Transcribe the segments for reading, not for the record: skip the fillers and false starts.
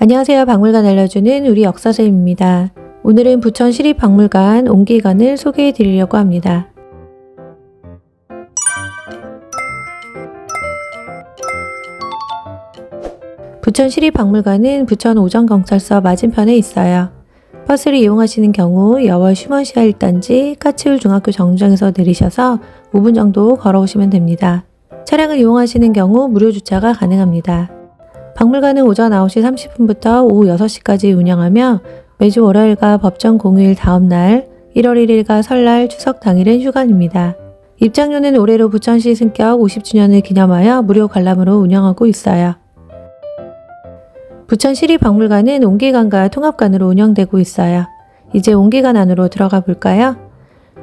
안녕하세요. 박물관 알려주는 우리 역사쌤입니다. 오늘은 부천시립박물관 옹기관을 소개해 드리려고 합니다. 부천시립박물관은 부천 오정경찰서 맞은편에 있어요. 버스를 이용하시는 경우 여월 슈먼시아 1단지 까치울 중학교 정류장에서 내리셔서 5분 정도 걸어오시면 됩니다. 차량을 이용하시는 경우 무료 주차가 가능합니다. 박물관은 오전 9시 30분부터 오후 6시까지 운영하며 매주 월요일과 법정 공휴일 다음날 1월 1일과 설날, 추석 당일은 휴관입니다. 입장료는 올해로 부천시 승격 50주년을 기념하여 무료 관람으로 운영하고 있어요. 부천시립박물관은 옹기관과 통합관으로 운영되고 있어요. 이제 옹기관 안으로 들어가 볼까요?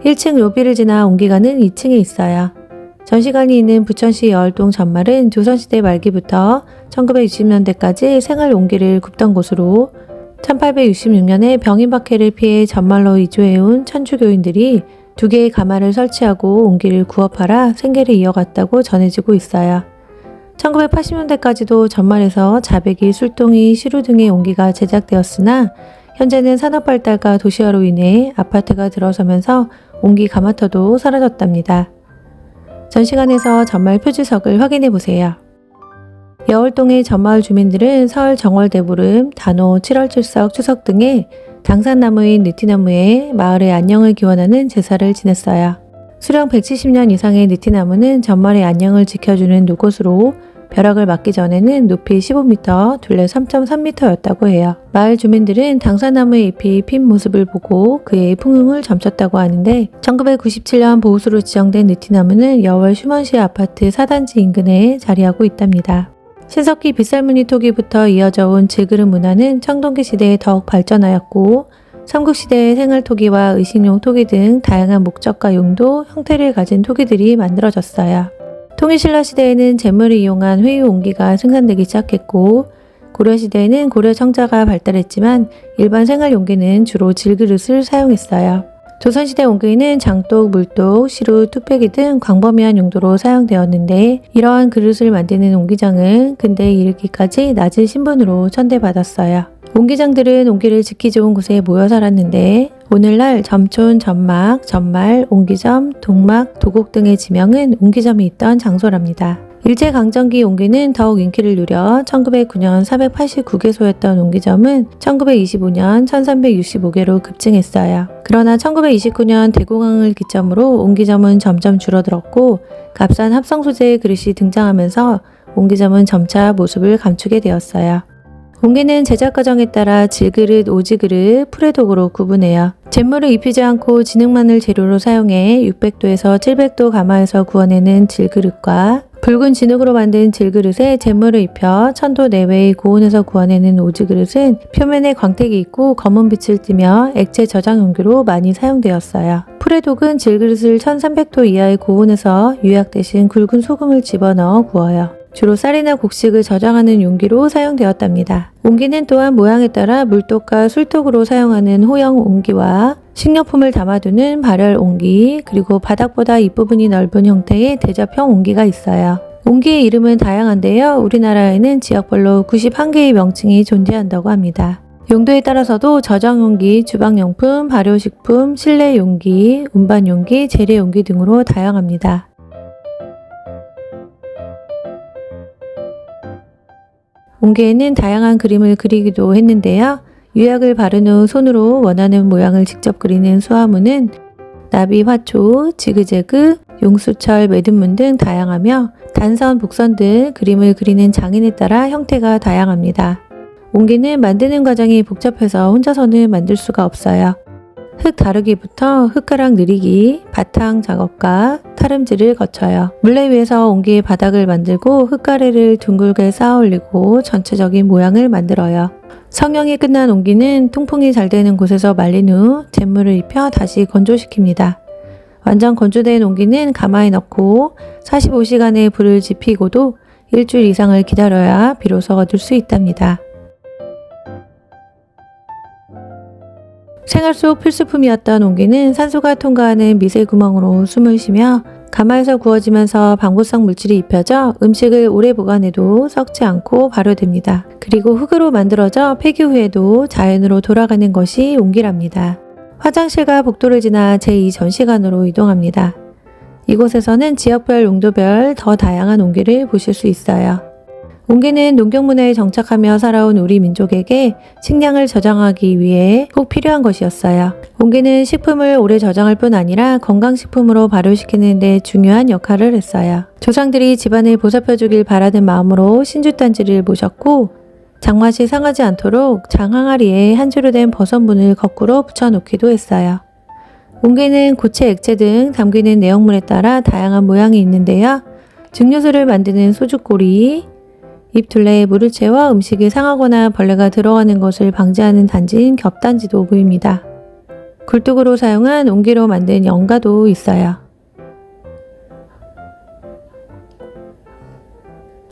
1층 로비를 지나 옹기관은 2층에 있어요. 전시관이 있는 부천시 여월동 전말은 조선시대 말기부터 1960년대까지 생활 옹기를 굽던 곳으로 1866년에 병인박해를 피해 전말로 이주해온 천주교인들이 2개의 가마를 설치하고 옹기를 구워 팔아 생계를 이어갔다고 전해지고 있어요. 1980년대까지도 전말에서 자배기, 술동이, 시루 등의 옹기가 제작되었으나 현재는 산업발달과 도시화로 인해 아파트가 들어서면서 옹기 가마터도 사라졌답니다. 전시관에서 전말 표지석을 확인해 보세요. 여월동의 전마을 주민들은 설, 정월, 대보름, 단오, 7월 출석, 추석 등의 당산나무인 느티나무에 마을의 안녕을 기원하는 제사를 지냈어요. 수령 170년 이상의 느티나무는 전말의 안녕을 지켜주는 노곳으로 벼락을 맞기 전에는 높이 15m, 둘레 3.3m였다고 해요. 마을 주민들은 당산나무의 잎이 핀 모습을 보고 그의 풍흥을 점쳤다고 하는데 1997년 보호수로 지정된 느티나무는 여월 슈먼시아 아파트 4단지 인근에 자리하고 있답니다. 신석기 빗살무늬 토기부터 이어져 온 질그릇 문화는 청동기 시대에 더욱 발전하였고 삼국시대의 생활토기와 의식용 토기 등 다양한 목적과 용도, 형태를 가진 토기들이 만들어졌어요. 통일신라 시대에는 잿물을 이용한 회유 옹기가 생산되기 시작했고 고려시대에는 고려 청자가 발달했지만 일반 생활 옹기는 주로 질그릇을 사용했어요. 조선시대 옹기는 장독, 물독, 시루, 뚝배기 등 광범위한 용도로 사용되었는데 이러한 그릇을 만드는 옹기장은 근대에 이르기까지 낮은 신분으로 천대받았어요. 옹기장들은 옹기를 지키 좋은 곳에 모여 살았는데 오늘날 점촌, 점막, 점말, 옹기점, 동막, 도곡 등의 지명은 옹기점이 있던 장소랍니다. 일제강점기 옹기는 더욱 인기를 누려 1909년 489개소였던 옹기점은 1925년 1365개로 급증했어요. 그러나 1929년 대공황을 기점으로 옹기점은 점점 줄어들었고 값싼 합성 소재의 그릇이 등장하면서 옹기점은 점차 모습을 감추게 되었어요. 옹기는 제작 과정에 따라 질그릇, 오지그릇, 프레독으로 구분해요. 잿물을 입히지 않고 진흙만을 재료로 사용해 600도에서 700도 가마에서 구워내는 질그릇과 붉은 진흙으로 만든 질그릇에 잿물을 입혀 1000도 내외의 고온에서 구워내는 오지그릇은 표면에 광택이 있고 검은 빛을 띠며 액체 저장 용기로 많이 사용되었어요. 프레독은 질그릇을 1300도 이하의 고온에서 유약 대신 굵은 소금을 집어넣어 구워요. 주로 쌀이나 곡식을 저장하는 용기로 사용되었답니다. 옹기는 또한 모양에 따라 물독과 술독으로 사용하는 호형 옹기와 식료품을 담아두는 발열 옹기, 그리고 바닥보다 윗부분이 넓은 형태의 대접형 옹기가 있어요. 옹기의 이름은 다양한데요. 우리나라에는 지역별로 91개의 명칭이 존재한다고 합니다. 용도에 따라서도 저장용기, 주방용품, 발효식품, 실내용기, 운반용기, 재래용기 등으로 다양합니다. 옹기에는 다양한 그림을 그리기도 했는데요. 유약을 바른 후 손으로 원하는 모양을 직접 그리는 수화문은 나비, 화초, 지그재그, 용수철, 매듭문 등 다양하며 단선, 복선 등 그림을 그리는 장인에 따라 형태가 다양합니다. 옹기는 만드는 과정이 복잡해서 혼자서는 만들 수가 없어요. 흙 다루기부터 흙가락 늘리기, 바탕 작업과 타름질을 거쳐요. 물레 위에서 옹기의 바닥을 만들고 흙가래를 둥글게 쌓아 올리고 전체적인 모양을 만들어요. 성형이 끝난 옹기는 통풍이 잘 되는 곳에서 말린 후 잿물을 입혀 다시 건조시킵니다. 완전 건조된 옹기는 가마에 넣고 45시간의 불을 지피고도 일주일 이상을 기다려야 비로소 얻을 수 있답니다. 생활 속 필수품이었던 옹기는 산소가 통과하는 미세 구멍으로 숨을 쉬며 가마에서 구워지면서 방부성 물질이 입혀져 음식을 오래 보관해도 썩지 않고 발효됩니다. 그리고 흙으로 만들어져 폐기 후에도 자연으로 돌아가는 것이 옹기랍니다. 화장실과 복도를 지나 제2전시관으로 이동합니다. 이곳에서는 지역별, 용도별 더 다양한 옹기를 보실 수 있어요. 옹기는 농경문화에 정착하며 살아온 우리 민족에게 식량을 저장하기 위해 꼭 필요한 것이었어요. 옹기는 식품을 오래 저장할 뿐 아니라 건강식품으로 발효시키는 데 중요한 역할을 했어요. 조상들이 집안을 보살펴주길 바라는 마음으로 신주단지를 모셨고 장맛이 상하지 않도록 장 항아리에 한 줄로 된 버섯문을 거꾸로 붙여놓기도 했어요. 옹기는 고체, 액체 등 담기는 내용물에 따라 다양한 모양이 있는데요. 증류수를 만드는 소주꼬리, 입 둘레에 물을 채워 음식이 상하거나 벌레가 들어가는 것을 방지하는 단지인 겹단지도 보입니다. 굴뚝으로 사용한 옹기로 만든 연가도 있어요.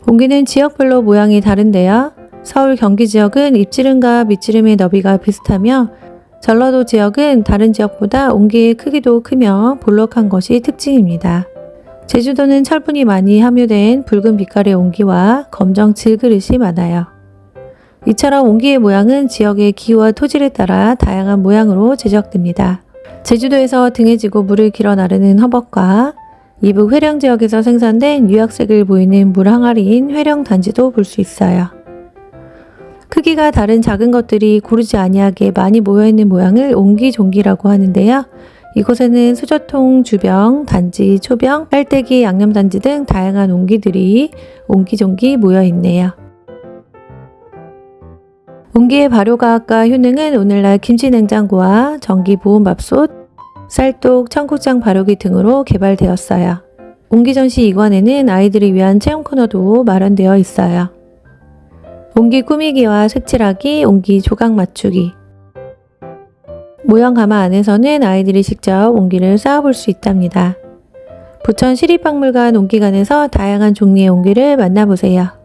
옹기는 지역별로 모양이 다른데요. 서울, 경기 지역은 입지름과 밑지름의 너비가 비슷하며 전라도 지역은 다른 지역보다 옹기의 크기도 크며 볼록한 것이 특징입니다. 제주도는 철분이 많이 함유된 붉은 빛깔의 옹기와 검정 질그릇이 많아요. 이처럼 옹기의 모양은 지역의 기후와 토질에 따라 다양한 모양으로 제작됩니다. 제주도에서 등에 지고 물을 길어 나르는 허벅과 이북 회령 지역에서 생산된 유약색을 보이는 물 항아리인 회령단지도 볼 수 있어요. 크기가 다른 작은 것들이 고르지 아니하게 많이 모여있는 모양을 옹기종기라고 하는데요. 이곳에는 수저통, 주병, 단지, 초병, 빨대기, 양념단지 등 다양한 옹기들이 옹기종기 모여있네요. 옹기의 발효과학과 효능은 오늘날 김치냉장고와 전기보온밥솥, 쌀독, 청국장 발효기 등으로 개발되었어요. 옹기 전시 2관에는 아이들을 위한 체험 코너도 마련되어 있어요. 옹기 꾸미기와 색칠하기, 옹기 조각 맞추기. 모형 가마 안에서는 아이들이 직접 옹기를 쌓아볼 수 있답니다. 부천 시립박물관 옹기관에서 다양한 종류의 옹기를 만나보세요.